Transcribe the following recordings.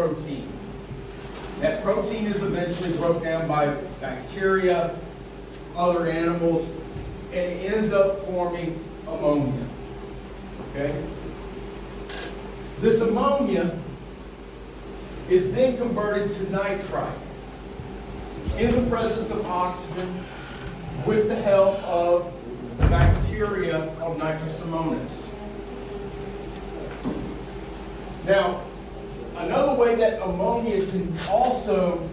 protein. That protein is eventually broken down by bacteria, other animals, and it ends up forming ammonia. Okay? This ammonia is then converted to nitrite in the presence of oxygen with the help of bacteria called nitrous ammonius. Now, another way that ammonia can also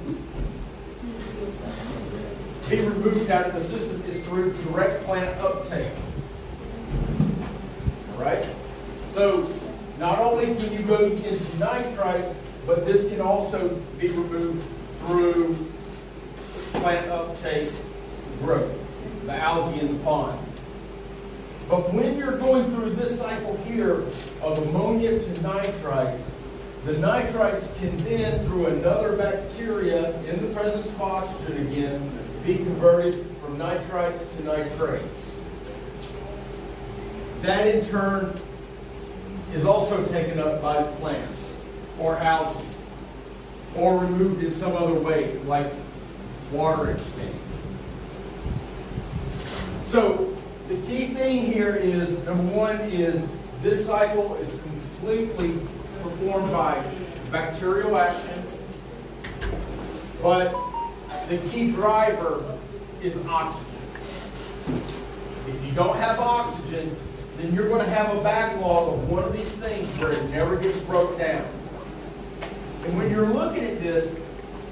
be removed out of the system is through direct plant uptake. All right? So, not only can you go into nitrites, but this can also be removed through plant uptake growth, the algae in the pond. But when you're going through this cycle here of ammonia to nitrites, the nitrites can then, through another bacteria in the presence of oxygen again, be converted from nitrites to nitrates. That in turn is also taken up by plants or algae or removed in some other way, like water exchange. So the key thing here is, number one, is this cycle is completely performed by bacterial action, but the key driver is oxygen. If you don't have oxygen, then you're going to have a backlog of one of these things where it never gets broke down. And when you're looking at this,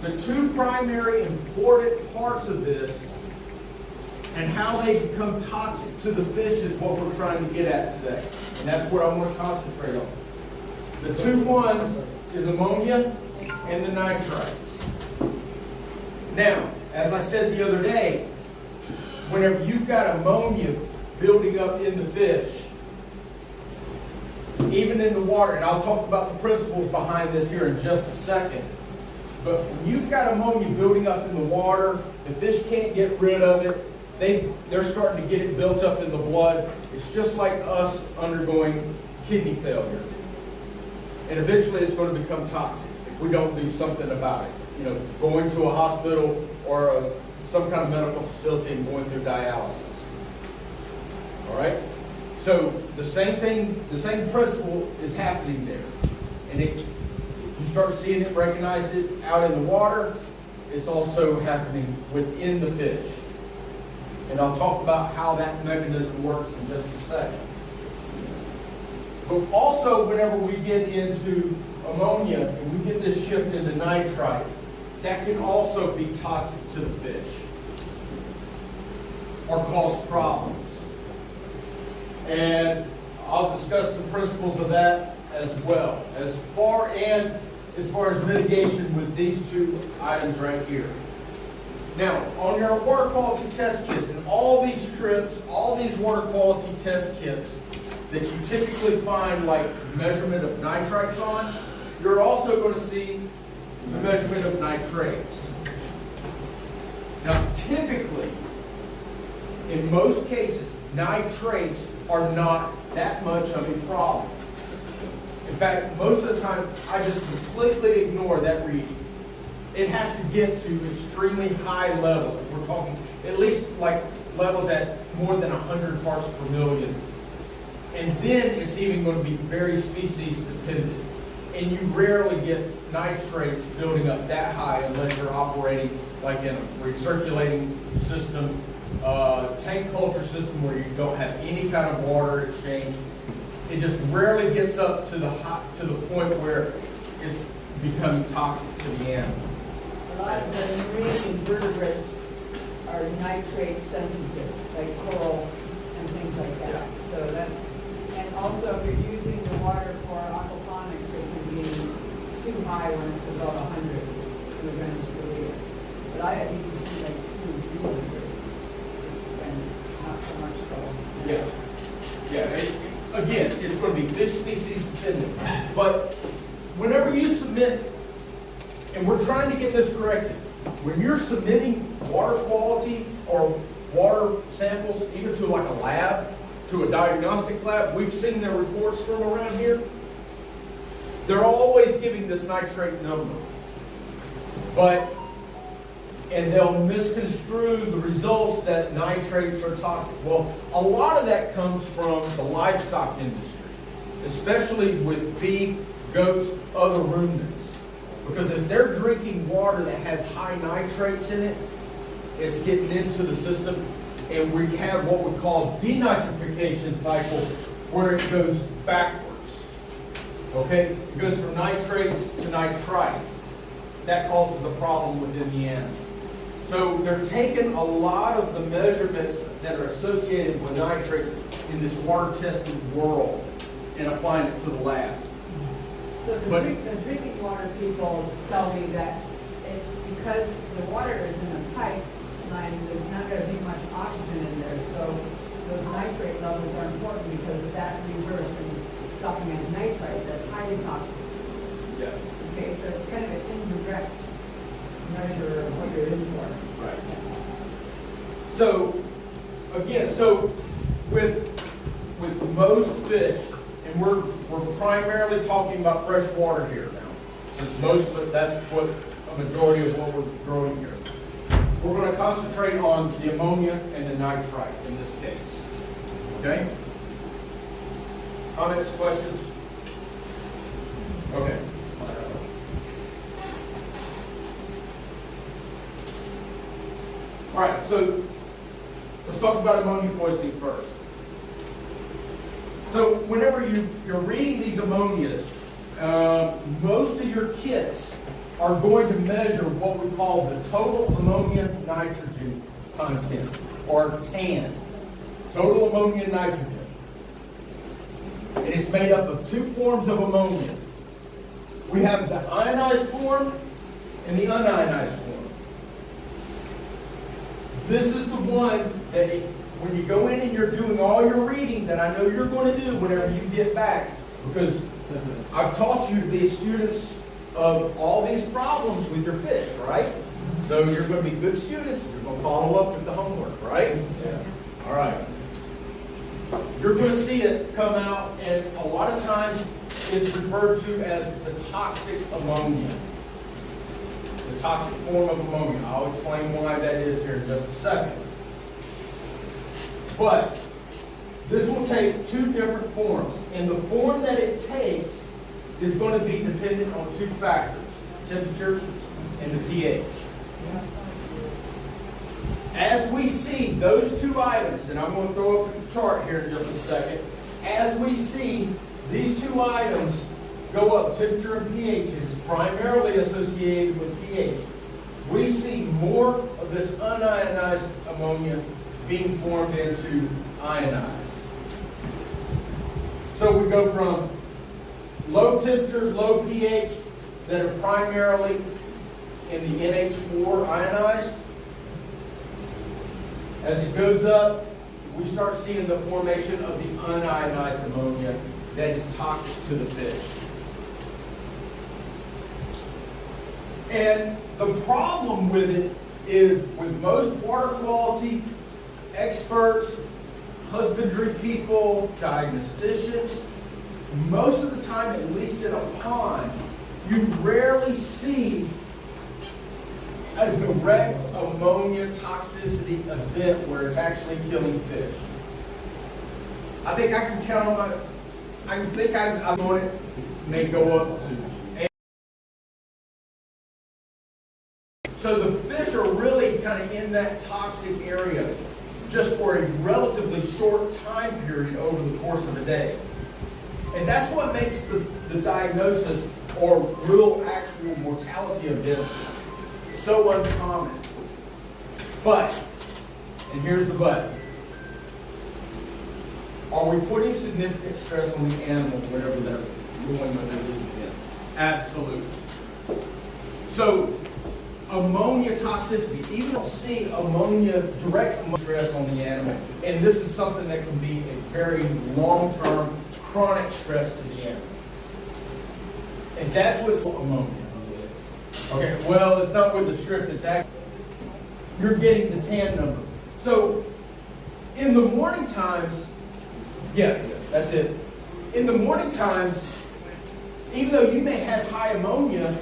the two primary important parts of this and how they become toxic to the fish is what we're trying to get at today. And that's what I want to concentrate on. The two ones is ammonia and the nitrites. Now, as I said the other day, whenever you've got ammonia building up in the fish, even in the water, and I'll talk about the principles behind this here in just a second, but when you've got ammonia building up in the water, the fish can't get rid of it, they're starting to get it built up in the blood. It's just like us undergoing kidney failure. And eventually it's going to become toxic if we don't do something about it. You know, going to a hospital or some kind of medical facility and going through dialysis. All right? So the same thing, the same principle is happening there. And if you start seeing it, recognized it out in the water, it's also happening within the fish. And I'll talk about how that mechanism works in just a second. But also, whenever we get into ammonia and we get this shift into nitrite, that can also be toxic to the fish or cause problems. And I'll discuss the principles of that as well, as far as mitigation with these two items right here. Now, on your water quality test kits, and all these strips, all these water quality test kits that you typically find like measurement of nitrites on, you're also going to see the measurement of nitrates. Now, typically, in most cases, nitrates are not that much of a problem. In fact, most of the time, I just completely ignore that reading. It has to get to extremely high levels. We're talking at least like levels at more than 100 parts per million. And then it's even going to be very species dependent. And you rarely get nitrates building up that high unless you're operating like in a recirculating system, tank culture system where you don't have any kind of water exchange. It just rarely gets up to the point where it's becoming toxic to the animal. A lot of the marine invertebrates are nitrate sensitive, like coral and things like that. Yeah. So that's, and also if you're using the water for aquaponics, it can be too high when it's above 100 milligrams per liter. But I have even seen like 2 or 300 and not so much coral. Yeah. Yeah. Again, it's going to be fish species dependent. But whenever you submit, and we're trying to get this corrected, when you're submitting water quality or water samples, even to like a lab, to a diagnostic lab, we've seen their reports from around here. they're always giving this nitrate number. And they'll misconstrue the results that nitrates are toxic. Well, a lot of that comes from the livestock industry, especially with beef, goats, other ruminants. Because if they're drinking water that has high nitrates in it, it's getting into the system, and we have what we call denitrification cycle, where it goes backwards. Okay? It goes from nitrates to nitrites. That causes a problem within the animal. So they're taking a lot of the measurements that are associated with nitrates in this water testing world and applying it to the lab. So the drinking water people tell me that it's because the water is in a pipeline, there's not going to be much oxygen in there. So those nitrate levels are important because of that reverse and stopping at nitrite that's highly toxic. Yeah. Okay, so it's kind of an indirect measure of what you're in for. Right. So, again, with most fish, and we're primarily talking about fresh water here now, since most of it, that's what a majority of what we're growing here. We're going to concentrate on the ammonia and the nitrite in this case. Okay? Comments, questions? Okay. All right, so let's talk about ammonia poisoning first. So whenever you're reading these ammonias, most of your kits are going to measure what we call the total ammonia nitrogen content, or TAN, total ammonia nitrogen. And it's made up of two forms of ammonia. We have the ionized form and the unionized form. This is the one that when you go in and you're doing all your reading that I know you're going to do whenever you get back, because I've taught you to be students of all these problems with your fish, right? So you're going to be good students. You're going to follow up with the homework, right? Yeah. All right. You're going to see it come out, and a lot of times it's referred to as the toxic ammonia. The toxic form of ammonia. I'll explain why that is here in just a second. But this will take two different forms. And the form that it takes is going to be dependent on two factors, temperature and the pH. As we see those two items, and I'm going to throw up a chart here in just a second, as we see these two items go up, temperature and pH, it is primarily associated with pH. We see more of this unionized ammonia being formed into ionized. So we go from low temperature, low pH that are primarily in the NH4 ionized. As it goes up, we start seeing the formation of the unionized ammonia that is toxic to the fish. And the problem with it is with most water quality experts, husbandry people, diagnosticians, most of the time, at least in a pond, you rarely see a direct ammonia toxicity event where it's actually killing fish. I think I can count on I'm on it, may go up to 8. So the fish are really kind of in that toxic area just for a relatively short time period over the course of a day. And that's what makes the diagnosis or real actual mortality events so uncommon. But, and here's the but, are we putting significant stress on the animal whenever they're going under these events? Absolutely. So, ammonia toxicity, even don't see direct ammonia stress on the animal, and this is something that can be a very long-term chronic stress to the animal. And that's what's ammonia. Okay, well, it's not with the strip, it's actually, you're getting the TAN number. So, in the morning times, yeah, that's it. In the morning times, even though you may have high ammonia,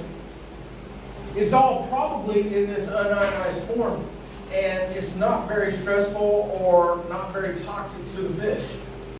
it's all probably in this unionized form, and it's not very stressful or not very toxic to the fish.